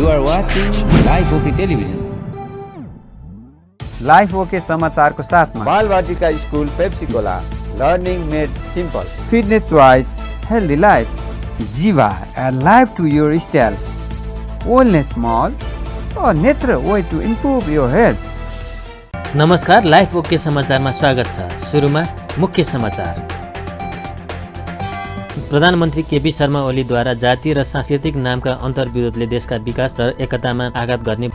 You are watching Live OK Television. Life OK समाचारको साथमा Balwatika school Pepsicola learning made simple fitness choice healthy life Jiva add life to your style wellness mall a natural way to improve your health. नमस्कार, Life OK समाचारमा स्वागत छ। सुरुमा मुख्य समाचार। प्रधानमन्त्री केपी शर्मा ओलीद्वारा जातीय र सांस्कृतिक नामका अन्तर्विरोधले देशका विकास र एकतामा आघात गर्ने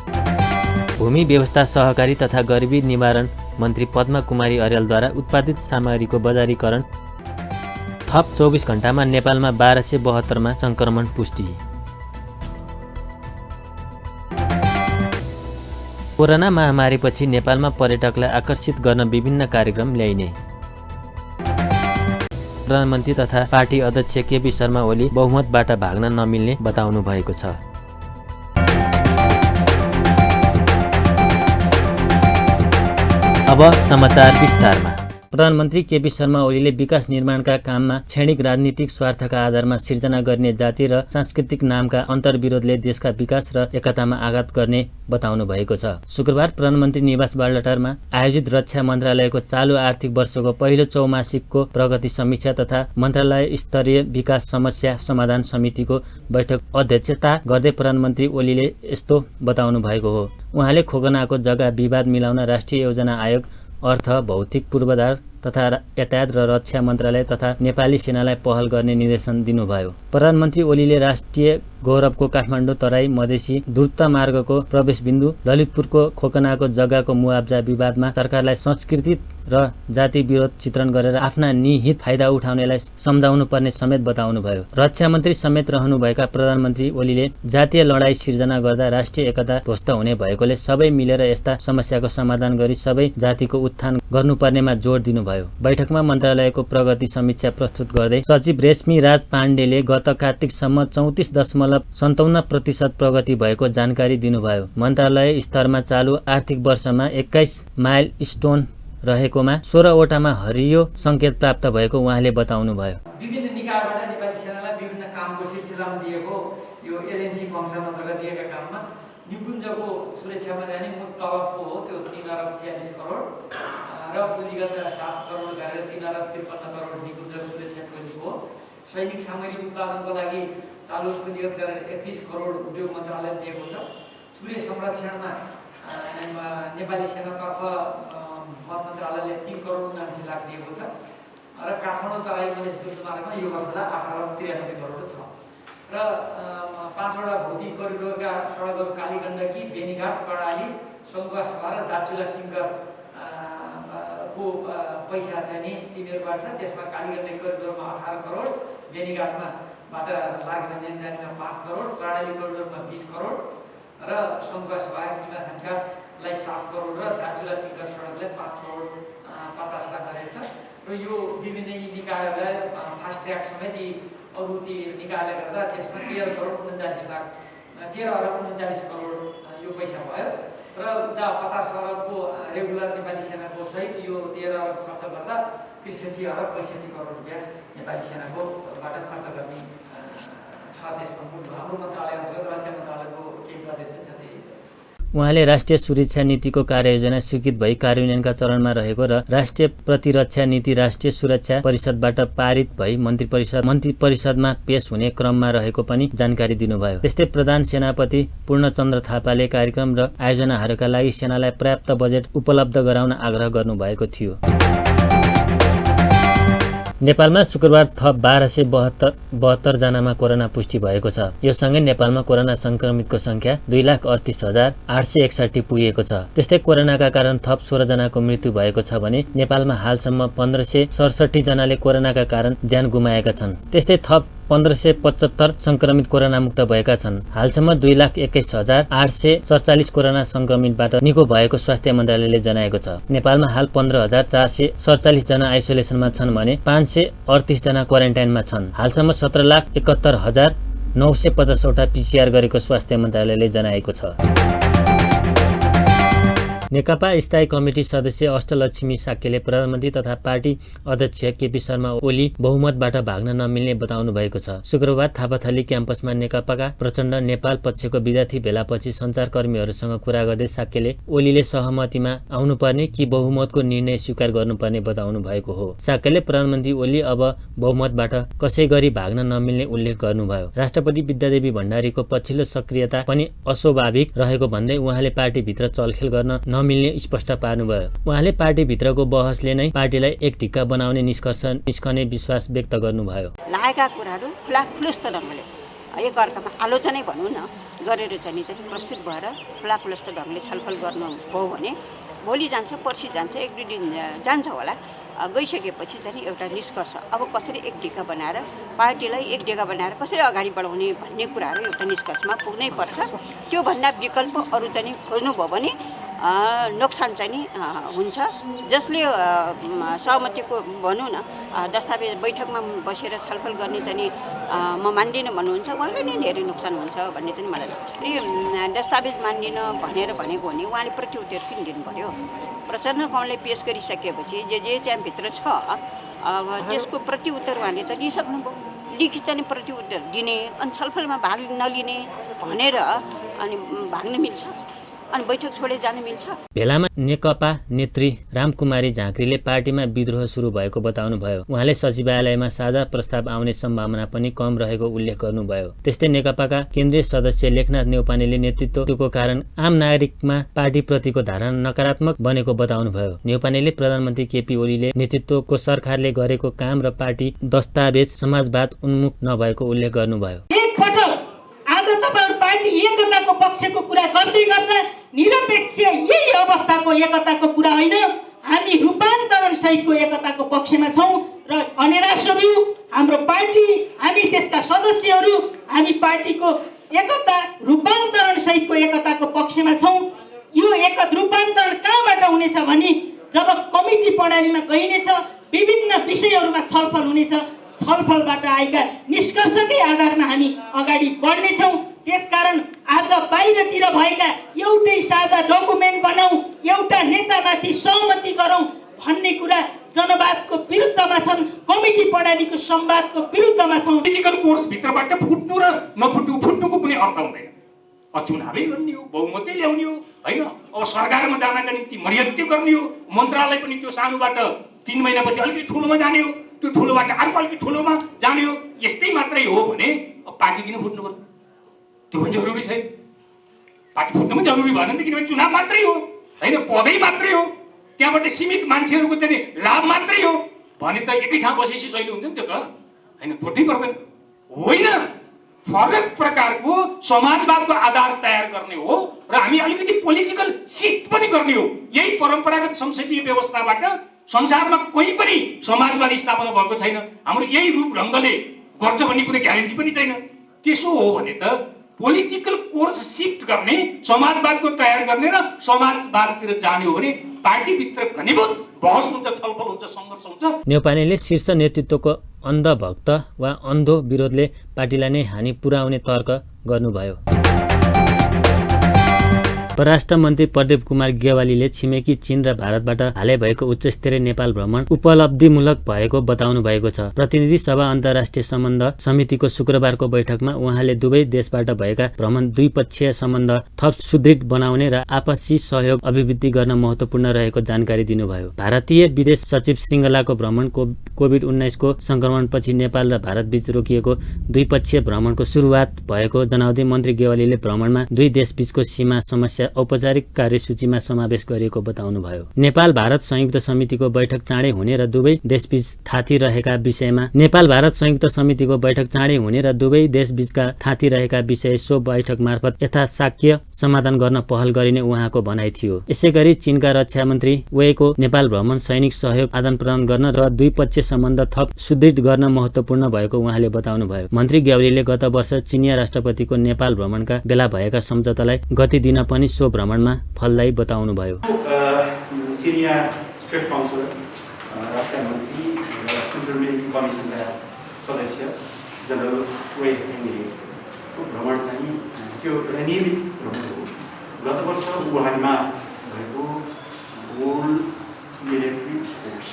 भूमि व्यवस्था सहकारी तथा गरिबी निवारण मन्त्री पद्मा कुमारी अर्यालद्वारा उत्पादित सामग्रीको बजारीकरण थप 24 घण्टामा नेपालमा 1272 मा सङ्क्रमण पुष्टि। कोरोना महामारीपछि नेपालमा पर्यटकलाई आकर्षित गर्न विभिन्न कार्यक्रम ल्याइने। प्रधानमन्त्री तथा पार्टी अध्यक्ष केपी शर्मा ओली बहुमतबाट भाग्न नमिल्ने बताउनु भएको छ। अब समाचार विस्तारमा। प्रधानमन्त्री केपी शर्मा ओलीले विकास निर्माणका काममा क्षणिक राजनीतिक स्वार्थका आधारमा सिर्जना गर्ने जाति र सांस्कृतिक नामका अन्तर्विरोधले देशका विकास र एकतामा आघात गर्ने बताउनु भएको छ। शुक्रबार प्रधानमन्त्री निवास बालटारमा आयोजित रक्षा मन्त्रालयको चालु आर्थिक वर्षको पहिलो चौमासिकको प्रगति समीक्षा तथा मन्त्रालय स्तरीय विकास समस्या समाधान समितिको बैठक अध्यक्षता गर्दै प्रधानमन्त्री ओलीले यस्तो बताउनु भएको हो। उहाँले खोकनाको जग्गा विवाद मिलाउन राष्ट्रिय योजना आयोग, अर्थ, भौतिक पूर्वाधार तथा यातायात र रक्षा मन्त्रालय तथा नेपाली सेनालाई पहल गर्ने निर्देशन दिनुभयो। प्रधानमन्त्री ओलीले राष्ट्रिय गौरवको काठमाडौँ तराई मधेसी द्रुत मार्गको प्रवेशबिन्दु ललितपुरको खोकनाको जग्गाको मुआब्जा विवादमा सरकारलाई संस्कृति र जाति विरोध चित्रण गरेर आफ्ना निहित फाइदा उठाउनेलाई सम्झाउनु पर्ने समेत बताउनु भयो। रक्षा मन्त्री समेत रहनुभएका प्रधानमन्त्री ओलीले जातीय लडाई सिर्जना गर्दा राष्ट्रिय एकता ध्वस्त हुने भएकोले सबै मिलेर यस्ता समस्याको समाधान गरी सबै जातिको उत्थान गर्नुपर्नेमा जोड दिनुभयो। बैठकमा मन्त्रालयको प्रगति समीक्षा प्रस्तुत गर्दै सचिव रेशमी राज पाण्डेले गत कार्तिकसम्म 34.57% प्रगति भएको जानकारी दिनुभयो। मन्त्रालय स्तरमा चालु आर्थिक वर्षमा 21 माइल स्टोन रहेकोमा 16 वटामा हरियो सङ्केत प्राप्त भएको उहाँले बताउनुभयो। विभिन्न निकायबाट नेपाली सेनालाई विभिन्न कामको सिलसिलामा दिएको यो एजेन्सी फङ्सन अन्तर्गत दिएका काममा निकुञ्जको सुरक्षामा जाने मूल तलबको हो त्यो 3 अरब 46 करोड र पुँजीगत 7 करोड गरेर 3 अरब 53 करोड निकुञ्जको सुरक्षाको हो। सैनिक सामग्री उत्पादनको लागि चालु पुँजीगत गरेर 31 करोड उद्योग मन्त्रालयले दिएको छ। सूर्य संरक्षणमा नेपाली सेनातर्फ मत मन्त्रालयले 3 करोड 79 लाख दिएको छ र काठमाडौँ तराई मधेस मार्गमा यो वर्षलाई 8 अरब 93 करोड छ र 5वटा भौतिक करिडोरका सडकहरू कालीगण्डकी, बेनीघाट, कर्णाली, सङ्घुवासभा र दार्चुला टिङ्कर को पैसा चाहिँ नि तिनीहरूबाट छ। त्यसमा कालीगण्डकी करिडोरमा 18 करोड, बेनीघाटमा बाट लागेर जानेमा 5 करोड, कर्णाली करिडोरमा 20 करोड र सङ्घुवासभा किमा थान्कालाई 7 करोड र दार्चुला टिङ्कर सडकलाई 5 करोड 50 लाख गरेको छ र यो विभिन्न यी निकायहरूलाई फास्ट ट्र्याक समेत यी अरू ती निकायले गर्दा त्यसमा 13 करोड 39 लाख 13 अरब 39 करोड यो पैसा भयो र उता 50 अरबको रेगुलर नेपाली सेनाको सहित यो 13 अरब खर्च गर्दा 63 अरब 65 करोड रुपियाँ नेपाली सेनाकोबाट खर्च गर्ने छ। त्यसमा हाम्रो मन्त्रालय अन्तर्गत रक्षा मन्त्रालयको केही बजेट छ। उहाँले राष्ट्रिय सुरक्षा नीतिको कार्ययोजना स्वीकृत भई कार्यान्वयनका चरणमा रहेको र राष्ट्रिय प्रतिरक्षा नीति राष्ट्रिय सुरक्षा परिषदबाट पारित भई मन्त्री परिषदमा पेश हुने क्रममा रहेको पनि जानकारी दिनुभयो। त्यस्तै प्रधान सेनापति पूर्णचन्द्र थापाले कार्यक्रम र आयोजनाहरूका लागि सेनालाई पर्याप्त बजेट उपलब्ध गराउन आग्रह गर्नुभएको थियो। नेपालमा शुक्रबार थप 1272 जनामा कोरोना पुष्टि भएको छ। यो सँगै नेपालमा कोरोना संक्रमितको संख्या 2,38,861 पुगेको छ। त्यस्तै कोरोनाका कारण थप 16 जनाको मृत्यु भएको छ भने नेपालमा हालसम्म 1567 जनाले कोरोनाका कारण ज्यान गुमाएका छन्। त्यस्तै थप 1575 संक्रमित कोरोना मुक्त भएका छन्। हालसम्म 2,21,847 कोरोना संक्रमितबाट निको भएको स्वास्थ्य मन्त्रालयले जनाएको छ। नेपालमा हाल 15,447 जना आइसोलेसनमा छन् भने 538 जना क्वारेन्टाइनमा छन्। हालसम्म 17,71,950 वटा PCR गरेको स्वास्थ्य मन्त्रालयले जनाएको छ। नेकपा स्थायी कमिटी सदस्य अष्टलक्ष्मी साक्यले प्रधानमन्त्री तथा पार्टी अध्यक्ष केपी शर्मा ओली बहुमतबाट भाग्न नमिल्ने बताउनु भएको छ। शुक्रबार थापाथली क्याम्पसमा नेकपाका प्रचण्ड नेपाल पक्षको विद्यार्थी भेलापछि सञ्चारकर्मीहरूसँग कुरा गर्दै साक्यले ओलीले सहमतिमा आउनुपर्ने कि बहुमतको निर्णय स्वीकार गर्नुपर्ने बताउनु भएको हो। साक्यले प्रधानमन्त्री ओली अब बहुमतबाट कसै गरी भाग्न नमिल्ने उल्लेख गर्नुभयो। राष्ट्रपति विद्यादेवी भण्डारीको पछिल्लो सक्रियता पनि अस्वाभाविक रहेको भन्दै उहाँले पार्टीभित्र चलखेल गर्न नमिल्ने स्पष्ट पार्नुभयो। उहाँले पार्टीभित्रको बहसले नै पार्टीलाई एक ढिक्का बनाउने निष्कर्ष निस्कने विश्वास व्यक्त गर्नुभयो। लागेका कुराहरू खुलाखुलस्त ढङ्गले एकअर्कामा आलोचनै भनौँ न गरेर चाहिँ प्रस्तुत भएर खुलाखुलस्त ढङ्गले छलफल गर्नुभयो भने भोलि जान्छ पर्सि जान्छ एक दुई दिन जान्छ होला। गइसकेपछि चाहिँ एउटा निष्कर्ष अब कसरी एक ढिक्का बनाएर पार्टीलाई एक ढिक्का बनाएर कसरी अगाडि बढाउने भन्ने कुराहरू एउटा निष्कर्षमा पुग्नै पर्छ। त्योभन्दा विकल्प अरू चाहिँ खोज्नुभयो भने नोक्सान चाहिँ नि हुन्छ। जसले सहमतिको भनौँ न दस्तावेज बैठकमा बसेर छलफल गर्ने चाहिँ म मान्दिनँ भन्नुहुन्छ उहाँले नै धेरै नोक्सान हुन्छ भन्ने चाहिँ मलाई लाग्छ। दस्तावेज मान्दिनँ भनेर भनेको हो भने उहाँले प्रत्युत्तर किन दिनु पर्यो? प्रचण्ड कौनले पेस गरिसकेपछि जे चाहिँ भित्र छ त्यसको प्रत्युत्तर उहाँले त दिइसक्नुभयो। लिखित चाहिँ प्रत्युत्तर दिने अनि छलफलमा भाग नलिने भनेर अनि भाग्न मिल्छ अनि बैठक छोडेर जान मिल्छ। भेलामा नेकपा नेत्री रामकुमारी झाँक्रीले पार्टीमा विद्रोह सुरु भएको बताउनुभयो। उहाँले सचिवालयमा साझा प्रस्ताव आउने सम्भावना पनि कम रहेको उल्लेख गर्नुभयो। त्यस्तै नेकपाका केन्द्रीय सदस्य लेखनाथ नेउपानेले नेतृत्वको कारण आम नागरिकमा पार्टीप्रतिको धारणा नकारात्मक बनेको बताउनुभयो। नेउपानेले प्रधानमन्त्री केपी ओलीले नेतृत्वको सरकारले गरेको काम र पार्टी दस्तावेज समाजवाद उन्मुख नभएको उल्लेख गर्नुभयो। आज तपाईहरु पार्टी एकताको पक्षको कुरा गर्दै गर्दा निरपेक्ष यही अवस्थाको एकताको कुरा होइन, हामी रूपान्तरण सहितको एकताको पक्षमा छौं र अनेरासहरू हाम्रो पार्टी हामी त्यसका सदस्यहरू हामी पार्टीको एकता रूपान्तरण सहितको एकताको पक्षमा छौं। यो एकता रूपान्तरण कहाँबाट हुनेछ भने जब कमिटी प्रणालीमा गइनेछ, विभिन्न विषयहरूमा छलफल हुनेछ, छलफलबाट आएका निष्कर्षकै आधारमा हामी अगाडि बढ्नेछौँ। त्यसकारण आज बाहिरतिर भएका एउटै साझा डकुमेन्ट बनाऊ, एउटा नेतामाथि सहमति गरौँ भन्ने कुरा जनवादको विरुद्धमा छन्, कमिटी प्रणालीको संवादको विरुद्धमा छौँ। पोलिटिकल कोर्स भित्रबाट फुट्नु र फुट्नुको कुनै अर्थ हुँदैन। चुनावै गर्ने हो, बहुमतै ल्याउने हो होइन। अब सरकारमा जानका निम्ति मर्यादित गर्ने हो, मन्त्रालय पनि त्यो सानोबाट 3 महिनापछि अलिकति ठुलोमा जाने हो, त्यो ठुलोबाट अर्को अलिकति ठुलोमा जाने हो। यस्तै मात्रै हो भने पार्टी किन फुट्नु पर्यो? त्यो पनि जरुरी छैन। पार्टी फुट्नु पनि जरुरी भएन नि त, किनभने चुनाव मात्रै हो होइन, पदै मात्रै हो, त्यहाँबाट सीमित मान्छेहरूको चाहिँ लाभ मात्रै हो भने त एकै ठाउँ बसेपछि सहिलो हुन्छ नि त्यो त होइन, फुट्नै पर्दैन होइन। फरक प्रकारको समाजवादको आधार तयार गर्ने हो र हामी अलिकति पोलिटिकल सिफ्ट पनि गर्ने हो। यही परम्परागत संसदीय व्यवस्थाबाट संसारमा कोही पनि समाजवाद स्थापना भएको छैन। हाम्रो यही रूप ढङ्गले गर्छ भन्ने कुनै ग्यारेन्टी पनि छैन। त्यसो हो भने त पोलिटिकल कोर्स सिफ्ट गर्ने, समाजवादको तयार गर्ने र समाजवादतिर जाने हो भने पार्टीभित्र घनीभूत बहस हुन्छ, छलफल हुन्छ, सङ्घर्ष हुन्छ। नेउपानेले शीर्ष नेतृत्वको अन्धभक्त वा अन्धो विरोधले पार्टीलाई नै हानि पुर्याउने तर्क गर्नुभयो। परराष्ट्र मन्त्री प्रदीप कुमार गेवालीले छिमेकी चीन र भारतबाट हालै भएको उच्चस्तरीय नेपाल भ्रमण उपलब्धिमूलक भएको बताउनु भएको छ। प्रतिनिधि सभा अन्तर्राष्ट्रिय सम्बन्ध समितिको शुक्रबारको बैठकमा उहाँले दुवै देशबाट भएका भ्रमण द्विपक्षीय सम्बन्ध थप सुदृढ बनाउने र आपसी सहयोग अभिवृद्धि गर्न महत्त्वपूर्ण रहेको जानकारी दिनुभयो। भारतीय विदेश सचिव श्रृङ्खलाको भ्रमण कोभिड-19 को संक्रमणपछि नेपाल र भारतबीच रोकिएको द्विपक्षीय भ्रमणको सुरुवात भएको जनाउँदै मन्त्री गेवालीले भ्रमणमा दुई देशबीचको सीमा समस्या औपचारिक कार्यसूचीमा समावेश गरिएको बताउनुभयो। नेपाल भारत संयुक्त समितिको बैठक चाँडै हुने र दुवै देशबीच थाती रहेका विषयमा नेपाल भारत संयुक्त समितिको बैठक चाँडै हुने र दुवै देशबीचका थाती रहेका विषय सो बैठक मार्फत यथाशाक्य समाधान गर्न पहल गरिने उहाँको भनाइ थियो। यसैगरी चीनका रक्षा मन्त्री वेको नेपाल भ्रमण सैनिक सहयोग आदान-प्रदान गर्न र द्विपक्षीय सम्बन्ध थप सुदृढ गर्न महत्त्वपूर्ण भएको उहाँले बताउनुभयो। मन्त्री ग्यावालीले गत वर्ष चिनिया राष्ट्रपतिको नेपाल भ्रमणका बेला भएका सम्झौतालाई गति दिन पनि सो भ्रमणमा फलदायी बताउनुभयो। चिनिया स्टेट काउन्सिल रक्षा मन्त्री र सेन्ट्रल कमिसनका सदस्य जनरल वेको भ्रमण चाहिँ त्यो एउटा नियमित भ्रमण हो। गत वर्ष वुहानमा भएको गोल्ड इलेक्ट्रिक स्पोर्ट्स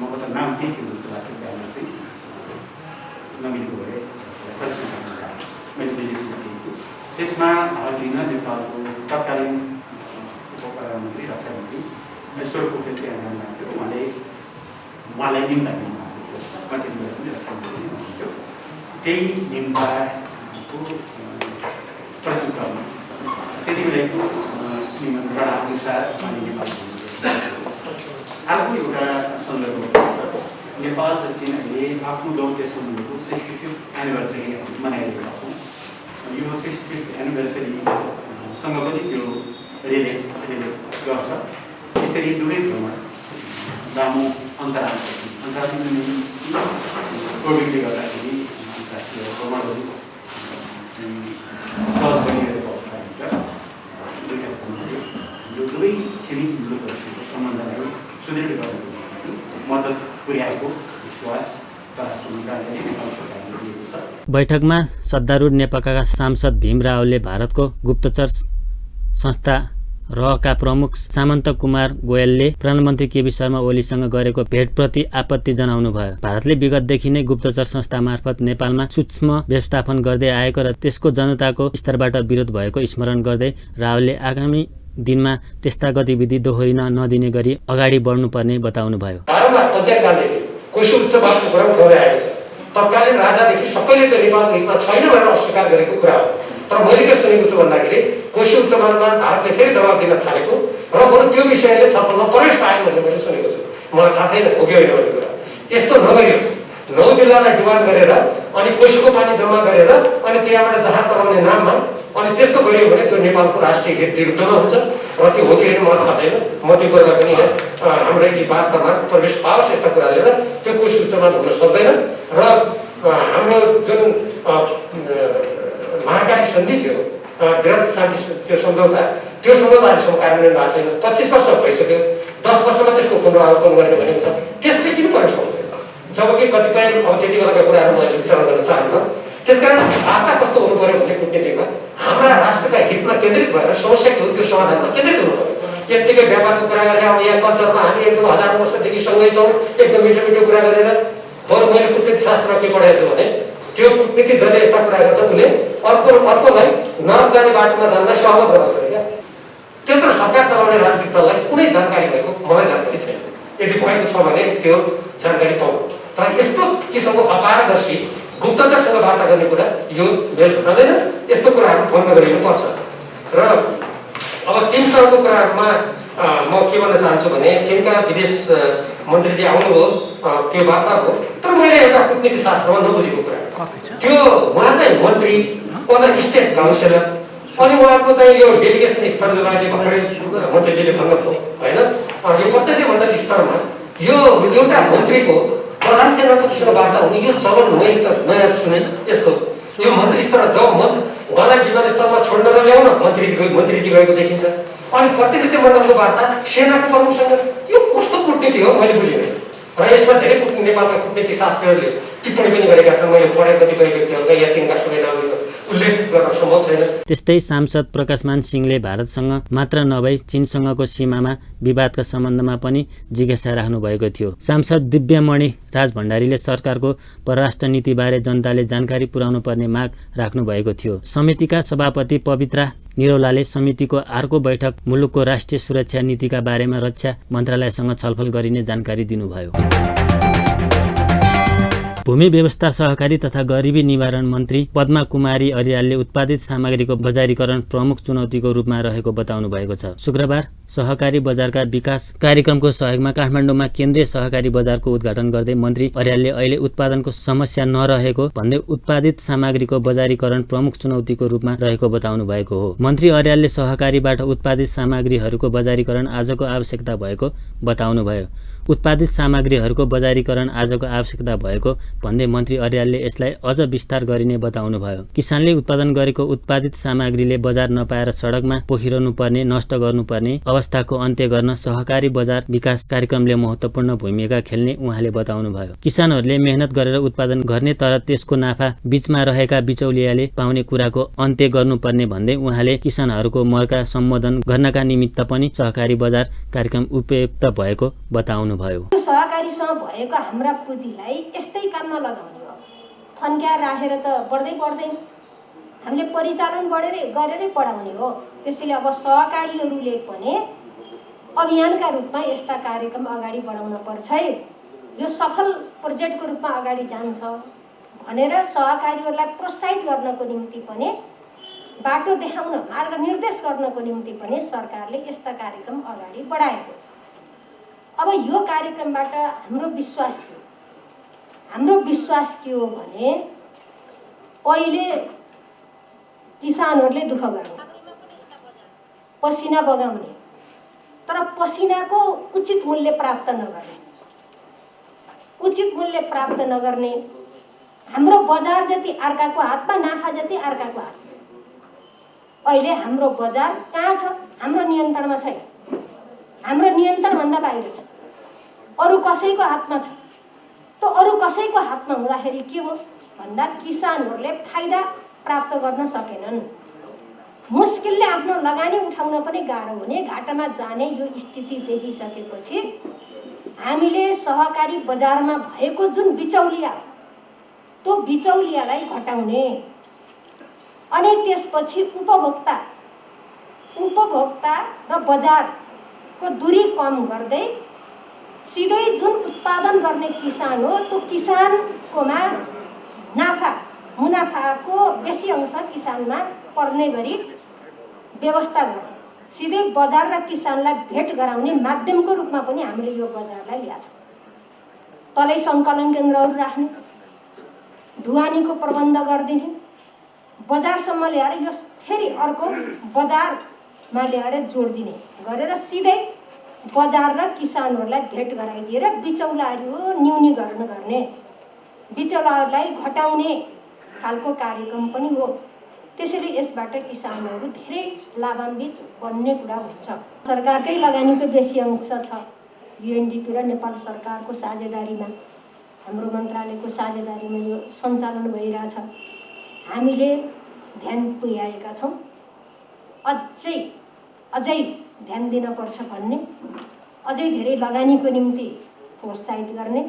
मको त नाम केही थियो जस्तो लाग्छ बिहान चाहिँ नमिलेको भए मैले विदेशमा दिएको त्यसमा भाग लिन नेपालको तत्कालीन उपप्रधानमन्त्री रक्षा मन्त्री ईश्वर पोखरेल त्यहाँ जानुभएको थियो। उहाँलाई निम्ता दिनुभएको थियो, रक्षा मन्त्री हुनुहुन्थ्यो। त्यही निम्ताको प्रत्युत्तरमा त्यति बेलाको श्रीमती प्रणानुसार उहाँले नेपाल अर्को एउटा सन्दर्भ नेपाल र चीन अहिले आफ्नो दौत्य सम्बन्धको 65th एनिभर्सरी मनाइरहेका छौँ। यो 65th एनिभर्सरीसँग पनि त्यो रिलेट गर्छ। यसरी दुवै भ्रमण लामो अन्तराल कोभिडले गर्दाखेरि अन्तर्राष्ट्रिय भ्रमणहरू सहज बनिरहेको अवस्थाभित्र दुईटा भ्रमणले यो दुवै छिमेकी मुलुकहरूसित सम्बन्धलाई सुदृढ गर्नको निम्ति मद्दत पुर्याएको विश्वास परराष्ट्र मन्त्रालयले नेपाल सरकारले दिएको छ। बैठकमा सत्तारूढ नेकपाका सांसद भीम रावलले भारतको गुप्तचर संस्था रहका प्रमुख सामन्त कुमार गोयलले प्रधानमन्त्री केपी शर्मा ओलीसँग गरेको भेटप्रति आपत्ति जनाउनुभयो। भारतले विगतदेखि नै गुप्तचर संस्था मार्फत नेपालमा सूक्ष्म व्यवस्थापन गर्दै आएको र त्यसको जनताको स्तरबाट विरोध भएको स्मरण गर्दै रावलले आगामी दिनमा त्यस्ता गतिविधि दोहोरिन नदिने गरी अगाडि बढ्नुपर्ने बताउनुभयो। तत्कालीन राजादेखि सबैले त्यो नेपालको हितमा छैन भनेर अस्वीकार गरेको कुरा हो। तर मैले के सुनेको छु भन्दाखेरि कोशी उच्च मार्गमा भारतले फेरि दबाब दिन थालेको र बरु त्यो विषयले छलफलमा प्रवेश पायो भन्ने मैले सुनेको छु। मलाई थाहा छैन हो कि होइन भन्ने कुरा। त्यस्तो नगरियोस्। 9 जिल्लालाई डिमान्ड गरेर अनि कोशीको पानी जम्मा गरेर अनि त्यहाँबाट जहाज चलाउने नाममा अनि त्यस्तो गरियो भने त्यो नेपालको राष्ट्रिय हित विरुद्धमा हुन्छ र त्यो हो कि होइन मलाई थाहा छैन। म त्यो कुरा पनि हाम्रो यी वार्तामा प्रवेश पाओस् यस्ता कुराले त्यो कोशी उच्च मार्ग हुन सक्दैन र हाम्रो जुन महाकाली सन्धि थियो वृहत शान्ति त्यो सम्झौता अहिलेसम्म कार्यान्वयन भएको छैन। 25 वर्ष भइसक्यो। 10 वर्षमा त्यसको पुनरावलोकन गर्ने भनेको छ। त्यसले किन प्रवेश पाउँदैन? जबकि कतिपय अब त्यति बेलाका कुराहरू मैले विचार गर्न चाहन्न। त्यसकारण वार्ता कस्तो हुनु पर्यो भन्ने कुटनीतिमा हाम्रा राष्ट्रका हितमा केन्द्रित भएर समस्याको त्यो समाधानमा केन्द्रित हुनु पर्यो। यत्तिकै व्यापारको कुरा गरेर अब यहाँ कल्चरमा हामी एकदम 1000 वर्षदेखि सँगै छौँ एकदम मिठो मिठो कुरा गरेर बरु मैले कूटनीति शास्त्रमा के पढाएको छु भने त्यो कूटनीति जसले यस्ता कुरा गर्छ उसले अर्कोलाई नर्क जाने बाटोमा जान्दा सहमत गराउँछ क्या। त्यत्रो सरकार चलाउने राजनीतिक दललाई कुनै जानकारी भएको मलाई जानकारी छैन। यदि भएको छ भने त्यो जानकारी पाउँ। तर यस्तो किसिमको अपारदर्शी गुप्तचरसँग वार्ता गर्ने कुरा यो मेल खाँदैन। यस्तो कुराहरू बन्द गरिनुपर्छ। र अब चीनसँगको कुराहरूमा म के भन्न चाहन्छु भने चीनका विदेश मन्त्रीजी आउनुभयो त्यो वार्ता हो। तर मैले एउटा कूटनीति शास्त्रमा नबुझेको कुरा त्यो उहाँ चाहिँ मन्त्री स्टेट काउन्सिलर अनि उहाँको चाहिँ यो डेलिगेसन स्तर जो अहिले भर्खरै मन्त्रीजीले भन्नुभयो होइन यो प्रतिनिधिमण्डल स्तरमा यो एउटा मन्त्रीको प्रधान सेनापतिसँग वार्ता हुने यो चलन मैले त नयाँ सुने। यस्तो यो मन्त्री स्तर जब उहाँलाई विमानस्थलमा छोड्न र ल्याउन मन्त्रीजी गएको देखिन्छ अनि प्रतिनिधिमण्डलको वार्ता सेनाको प्रमुखसँग यो कस्तो कूटनीति हो मैले बुझिनँ। र यसमा धेरै नेपालका कूटनीति शास्त्रीहरूले टिप्पणी पनि गरेका छन्। मैले पढेँ कतिपय व्यक्तिहरूका या तिनका सुविधाहरूको उल्लेख गर्न सम्भव छैन। त्यस्तै सांसद प्रकाशमान सिंहले भारतसँग मात्र नभई चीनसँगको सीमामा विवादका सम्बन्धमा पनि जिज्ञासा राख्नु भएको थियो। सांसद दिव्यमणि राज भण्डारीले सरकारको परराष्ट्र नीतिबारे जनताले जानकारी पुर्याउनु पर्ने माग राख्नु भएको थियो। समितिका सभापति पवित्रा निरौलाले समितिको अर्को बैठक मुलुकको राष्ट्रिय सुरक्षा नीतिका बारेमा रक्षा मन्त्रालयसँग छलफल गरिने जानकारी दिनुभयो। भूमि व्यवस्था सहकारी तथा गरिबी निवारण मन्त्री पद्मा कुमारी अर्यालले उत्पादित सामग्रीको बजारीकरण प्रमुख चुनौतीको रूपमा रहेको बताउनु भएको छ। शुक्रबार सहकारी बजारका विकास कार्यक्रमको सहयोगमा काठमाडौँमा केन्द्रीय सहकारी बजारको उद्घाटन गर्दै मन्त्री अर्यालले अहिले उत्पादनको समस्या नरहेको भन्दै उत्पादित सामग्रीको बजारीकरण प्रमुख चुनौतीको रूपमा रहेको बताउनु भएको हो। मन्त्री अर्यालले सहकारीबाट उत्पादित सामग्रीहरूको बजारीकरण आजको आवश्यकता भएको बताउनुभयो। उत्पादित सामग्रीहरूको बजारीकरण आजको आवश्यकता भएको भन्दै मन्त्री अर्यालले यसलाई अझ विस्तार गरिने बताउनुभयो। किसानले उत्पादन गरेको उत्पादित सामग्रीले बजार नपाएर सडकमा पोखिरहनु पर्ने, नष्ट गर्नुपर्ने अवस्थाको अन्त्य गर्न सहकारी बजार विकास कार्यक्रमले महत्त्वपूर्ण भूमिका खेल्ने उहाँले बताउनुभयो। किसानहरूले मेहनत गरेर उत्पादन गर्ने तर त्यसको नाफा बीचमा रहेका बिचौलियाले पाउने कुराको अन्त्य गर्नुपर्ने भन्दै उहाँले किसानहरूको मर्का सम्बोधन गर्नका निमित्त पनि सहकारी बजार कार्यक्रम उपयुक्त भएको बताउनुभयो। सहकारीसँग भएको हाम्रा पुँजीलाई यस्तै काममा लगाउने हो। थन्क्या राखेर त बढ्दै बढ्दैन, हामीले परिचालन गरेरै बढाउने हो। त्यसैले अब सहकारीहरूले पनि अभियानका रूपमा यस्ता कार्यक्रम अगाडि बढाउन पर्छ है। यो सफल प्रोजेक्टको रूपमा अगाडि जान्छ भनेर सहकारीहरूलाई प्रोत्साहित गर्नको निम्ति पनि, बाटो देखाउन, मार्ग निर्देश गर्नको निम्ति पनि सरकारले यस्ता कार्यक्रम अगाडि बढाएको। अब यो कार्यक्रमबाट हाम्रो विश्वास के हो भने अहिले किसानहरूले दुःख गर्ने, पसिना बगाउने, तर पसिनाको उचित मूल्य प्राप्त नगर्ने, हाम्रो बजार जति अर्काको हातमा, नाफा जति अर्काको हातमा। अहिले हाम्रो बजार कहाँ छ? हाम्रो नियन्त्रणमा छैन, हाम्रो नियन्त्रणभन्दा बाहिर छ, अरू कसैको हातमा छ। त अरू कसैको हातमा हुँदाखेरि के हो भन्दा किसानहरूले फाइदा प्राप्त गर्न सकेनन्। मुस्किलले आफ्नो लगानी उठाउन पनि गाह्रो हुने, घाटामा जाने यो स्थिति देखिसकेपछि हामीले सहकारी बजारमा भएको जुन बिचौलिया, त्यो बिचौलियालाई घटाउने अनि त्यसपछि उपभोक्ता र बजारको दूरी कम गर्दै सिधै जुन उत्पादन गर्ने किसान हो त्यो किसानकोमा मुनाफाको बेसी अंश किसानमा पर्ने गरी व्यवस्था गर्ने, सिधै बजार र किसानलाई भेट गराउने माध्यमको रूपमा पनि हामीले यो बजारलाई ल्याछौँ। तलै सङ्कलन केन्द्रहरू राख्ने, ढुवानीको प्रबन्ध गरिदिने, बजारसम्म ल्याएर यो फेरि अर्को बजारमा ल्याएर जोडिदिने गरेर सिधै बजार र किसानहरूलाई भेट गराइदिएर बिचौलाहरू न्यूनीकरण गर्ने, बिचौलाहरूलाई घटाउने खालको कार्यक्रम पनि हो। त्यसैले यसबाट किसानहरू धेरै लाभान्वित बन्ने कुरा हुन्छ। सरकारकै लगानीको बेसी अंश छ। युएनडिपी र नेपाल सरकारको साझेदारीमा, हाम्रो मन्त्रालयको साझेदारीमा यो सञ्चालन भइरहेछ। हामीले ध्यान पुर्याएका छौँ। अझै ध्यान दिनुपर्छ भन्ने, अझै धेरै लगानीको निम्ति प्रोत्साहित गर्ने,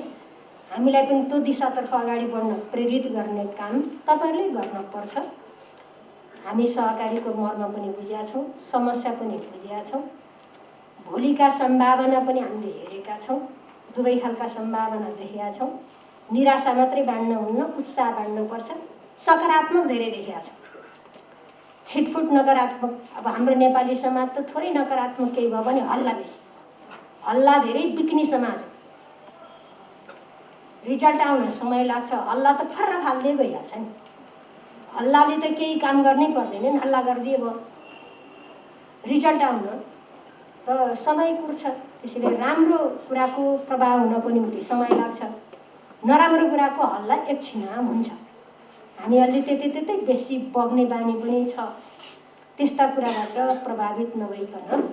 हामीलाई पनि त्यो दिशातर्फ अगाडि बढ्न प्रेरित गर्ने काम तपाईँहरूले गर्नुपर्छ। हामी सहकारीको मर्म पनि बुझेका छौँ, समस्या पनि बुझेका छौँ, भोलिका सम्भावना पनि हामीले हेरेका छौँ, दुवै खालका सम्भावना देखेका छौँ। निराशा मात्रै बाँड्न हुन्न, उत्साह बाँड्नुपर्छ। सकारात्मक धेरै देखेका छौँ, छिटफुट नकारात्मक। अब हाम्रो नेपाली समाज त थोरै नकारात्मक केही भयो भने हल्ला बेसी, हल्ला धेरै बिक्ने समाज हो। रिजल्ट आउन समय लाग्छ, हल्ला त फर्र फाल्दै गइहाल्छ नि। हल्लाले त केही काम गर्नै पर्दैन नि, हल्ला गरिदिए भयो। रिजल्ट आउन त समय कुर्छ। त्यसैले राम्रो कुराको प्रभाव हुनको निम्ति समय लाग्छ, नराम्रो कुराको हल्ला एकछिनमा हुन्छ। हामी अलि त्यतै बेसी बग्ने बानी पनि छ। त्यस्ता कुराबाट प्रभावित नभइकन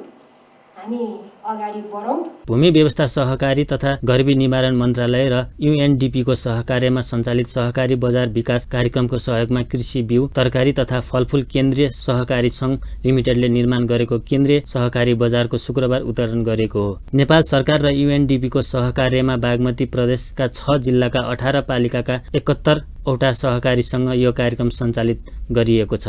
हामी अगाडि बढौँ। भूमि व्यवस्था सहकारी तथा गरिबी निवारण मन्त्रालय र युएनडिपीको सहकार्यमा सञ्चालित सहकारी बजार विकास कार्यक्रमको सहयोगमा कृषि बिउ, तरकारी तथा फलफुल केन्द्रीय सहकारी सङ्घ लिमिटेडले निर्माण गरेको केन्द्रीय सहकारी बजारको शुक्रबार उद्घाटन गरेको हो। नेपाल सरकार र युएनडिपीको सहकार्यमा बागमती प्रदेशका 6 जिल्लाका 18 पालिकाका 71 वटा सहकारीसँग यो कार्यक्रम सञ्चालित गरिएको छ।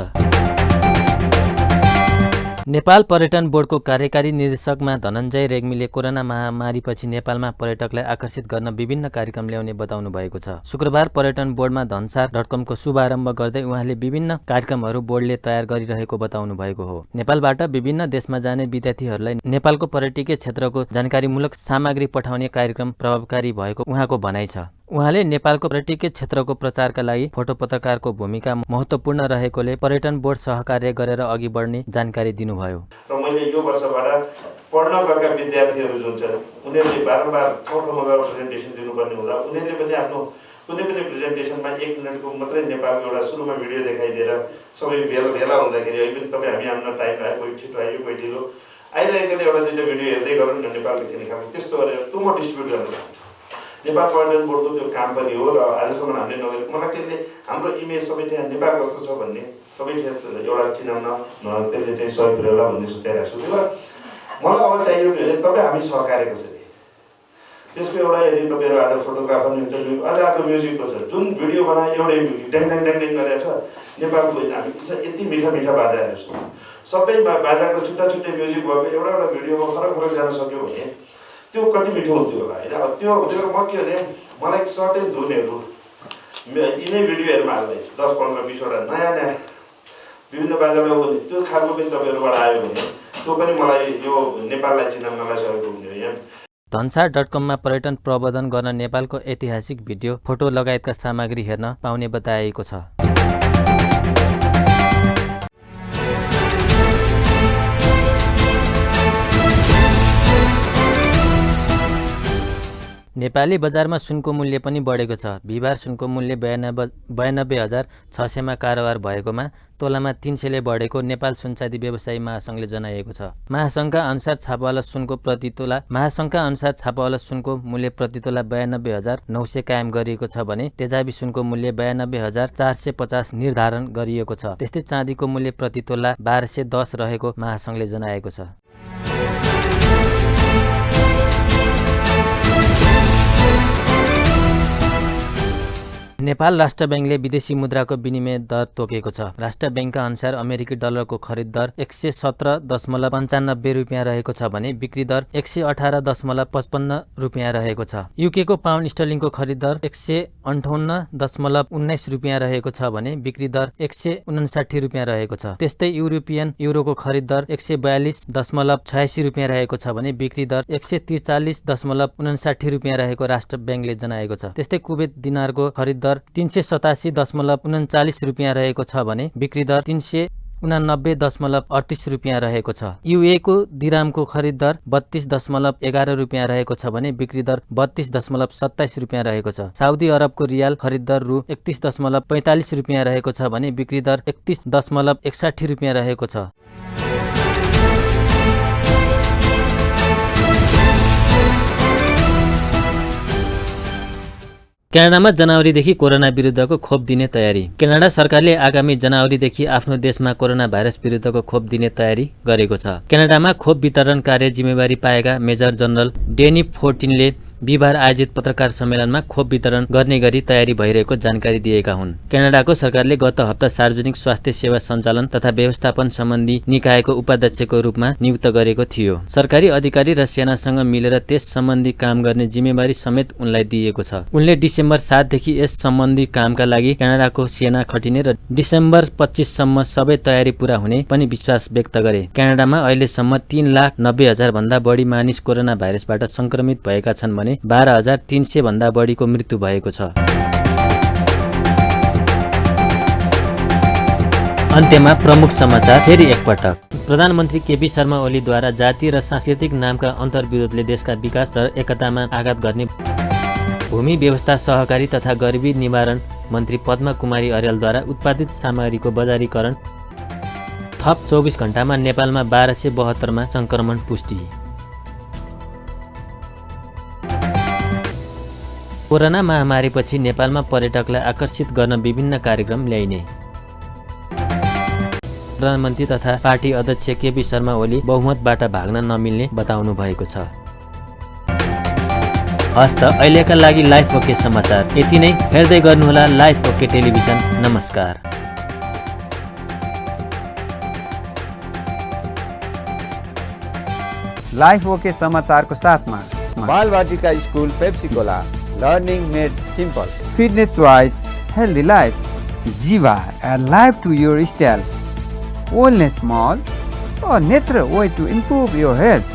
नेपाल पर्यटन बोर्डको कार्यकारी निर्देशकमा धनञ्जय रेग्मीले कोरोना महामारीपछि नेपालमा पर्यटकलाई आकर्षित गर्न विभिन्न कार्यक्रम ल्याउने बताउनु भएको छ। शुक्रबार पर्यटन बोर्डमा धनसार.com को शुभारम्भ गर्दै उहाँले विभिन्न कार्यक्रमहरू बोर्डले तयार गरिरहेको बताउनु भएको हो। नेपालबाट विभिन्न देशमा जाने विद्यार्थीहरूलाई नेपालको पर्यटकीय क्षेत्रको जानकारीमूलक सामग्री पठाउने कार्यक्रम प्रभावकारी भएको उहाँको भनाइ छ। उहाँले नेपालको पर्यटकीय क्षेत्रको प्रचारका लागि फोटो पत्रकारको भूमिका महत्त्वपूर्ण रहेकोले पर्यटन बोर्ड सहकार्य गरेर अघि बढ्ने जानकारी दिनुभयो। र मैले यो वर्षबाट पढ्न गएका विद्यार्थीहरू जुन छन् उनीहरूले बारम्बार ठाउँ गएर प्रेजेन्टेसन दिनुपर्ने हुँदा उनीहरूले पनि आफ्नो कुनै पनि प्रेजेन्टेसनमा 1 मिनटको मात्रै नेपालको एउटा सुरुमा भिडियो देखाइदिएर सबै भेला हुँदाखेरि अहिले पनि तपाईँ हामी आफ्नो टाइम आयो, कोही छिटो आयो कोही ढिलो आइरहेकोले एउटा दुईवटा भिडियो हेर्दै गरौँ न नेपाल देखिने खालको त्यस्तो गरेर त्यो म डिस्ट्रिब्युट गर्न चाहन्छु। नेपाल पर्यटन बोर्डको त्यो काम पनि हो र आजसम्म हामीले नगरेको मलाई त्यसले हाम्रो इमेज सबै त्यहाँ नेपाल कस्तो छ भन्ने सबै एउटा चिनाउन त्यसले त्यही सहयोग पुर्याउला भन्ने सोचिरहेको छु। त्यो मलाई अब चाहियो भने तपाईँ हामी सहकार्य कसरी त्यसको एउटा यदि तपाईँहरू आज फोटोग्राफर इन्टरभ्यू अझ अर्को म्युजिकको छ जुन भिडियो बनाए एउटै म्युजिक ड्याङ ड्याङ ड्याङ ड्याङ गरेको छ नेपालको हामी यति मिठा मिठा बाजाहरू छ सबै बाजाको छुट्टा छुट्टै म्युजिक भएको एउटा भिडियोमा फरक फरक जान सक्यो भने त्यो कति मिठो हुन्थ्यो होला होइन। अब त्यो म के भने मलाई सर्टै धुनहरू यिनै भिडियोहरूमा हाल्दैछु 10, 15, 20वटा नयाँ नयाँ विभिन्न बाजामा हुने त्यो खालको पनि तपाईँहरूबाट आयो भने त्यो पनि मलाई यो नेपाललाई चिनाउनलाई सहयोग हुने हो। यहाँ धनसार.com पर्यटन प्रबन्धन गर्न नेपालको ऐतिहासिक भिडियो, फोटो लगायतका सामग्री हेर्न पाउने बताइएको छ। नेपाली बजारमा सुनको मूल्य पनि बढेको छ। बिहिबार सुनको मूल्य 92,600 मा कारोबार भएकोमा तोलामा 300ले बढेको नेपाल सुनचाँदी व्यवसायी महासङ्घले जनाएको छ। महासङ्घका अनुसार छापावाला सुनको मूल्य प्रति तोला 92,900 कायम गरिएको छ भने तेजाबी सुनको मूल्य 92,450 निर्धारण गरिएको छ। त्यस्तै चाँदीको मूल्य प्रति तोला 1210 रहेको महासङ्घले जनाएको छ। नेपाल राष्ट्र ब्याङ्कले विदेशी मुद्राको विनिमय दर तोकेको छ। राष्ट्र ब्याङ्कका अनुसार अमेरिकी डलरको खरिद दर 117.95 रुपियाँ रहेको छ भने बिक्री दर 118.55 रुपियाँ रहेको छ। युकेको पाउन्ड स्टर्लिङको खरिद दर 158.19 रुपियाँ रहेको छ भने बिक्री दर 159 रुपियाँ रहेको छ। त्यस्तै युरोपियन युरोको खरिद दर 142.86 रुपियाँ रहेको छ भने बिक्री दर 143.59 रुपियाँ रहेको राष्ट्र ब्याङ्कले जनाएको छ। त्यस्तै कुवेत दिनारको खरिद दर 387.39 रुपियाँ रहेको छ भने बिक्री दर 389.38 रुपियाँ रहेको छ। युए को दिरामको खरिद दर 32.11 रुपियाँ रहेको छ भने बिक्री दर 32.27 रुपियाँ रहेको छ। साउदी अरबको रियाल खरिद दर रु 31.45 रुपियाँ रहेको छ भने बिक्री दर 31.61 रुपियाँ रहेको छ। क्यानाडामा जनवरीदेखि कोरोना विरुद्धको खोप दिने तयारी। क्यानाडा सरकारले आगामी जनवरीदेखि आफ्नो देशमा कोरोना भाइरस विरुद्धको खोप दिने तयारी गरेको छ। क्यानाडामा खोप वितरण कार्य जिम्मेवारी पाएका मेजर जनरल डेनी फोर्टिनले बिहिबार आयोजित पत्रकार सम्मेलनमा खोप वितरण गर्ने गरी तयारी भइरहेको जानकारी दिएका हुन्। क्यानाडाको सरकारले गत हप्ता सार्वजनिक स्वास्थ्य सेवा सञ्चालन तथा व्यवस्थापन सम्बन्धी निकायको उपाध्यक्षको रूपमा नियुक्त गरेको थियो। सरकारी अधिकारी र सेनासँग मिलेर त्यस सम्बन्धी काम गर्ने जिम्मेवारी समेत उनलाई दिएको छ। उनले डिसेम्बर 7 देखि यस सम्बन्धी कामका लागि क्यानाडाको सेना खटिने र डिसेम्बर 25 सम्म सबै तयारी पूरा हुने पनि विश्वास व्यक्त गरे। क्यानाडामा अहिलेसम्म 3,90,000 भन्दा बढी मानिस कोरोना भाइरसबाट संक्रमित भएका छन् भने 12,300 भन्दा बढीको मृत्यु भएको छ। अन्त्यमा प्रमुख समाचार फेरि एकपटक। प्रधानमन्त्री केपी शर्मा ओलीद्वारा जातीय र सांस्कृतिक नामका अन्तर्विरोधले देशका विकास र एकतामा आघात गर्ने भूमि व्यवस्था सहकारी तथा गरिबी निवारण मन्त्री पद्मा कुमारी अर्यालद्वारा उत्पादित सामग्रीको बजारीकरण थप 24 घण्टामा नेपालमा 1272 मा संक्रमण पुष्टि। कोरोना महामारीपछि नेपालमा पर्यटकलाई आकर्षित गर्न विभिन्न कार्यक्रम ल्याइने। प्रधानमन्त्री तथा पार्टी अध्यक्ष केपी शर्मा ओली बहुमतबाट भाग्न नमिल्ने बताउनु भएको छ। हस्त अहिलेका लागि लाइफ ओके समाचार यति नै। हेर्दै गर्नुहोला लाइफ ओके टेलिभिजन। नमस्कार। लाइफ ओके समाचारको साथमा Balwatika school Pepsicola Learning made simple. Fitness choice, healthy life. Jiva, a life to your style. Wellness Mall, a natural way to improve your health.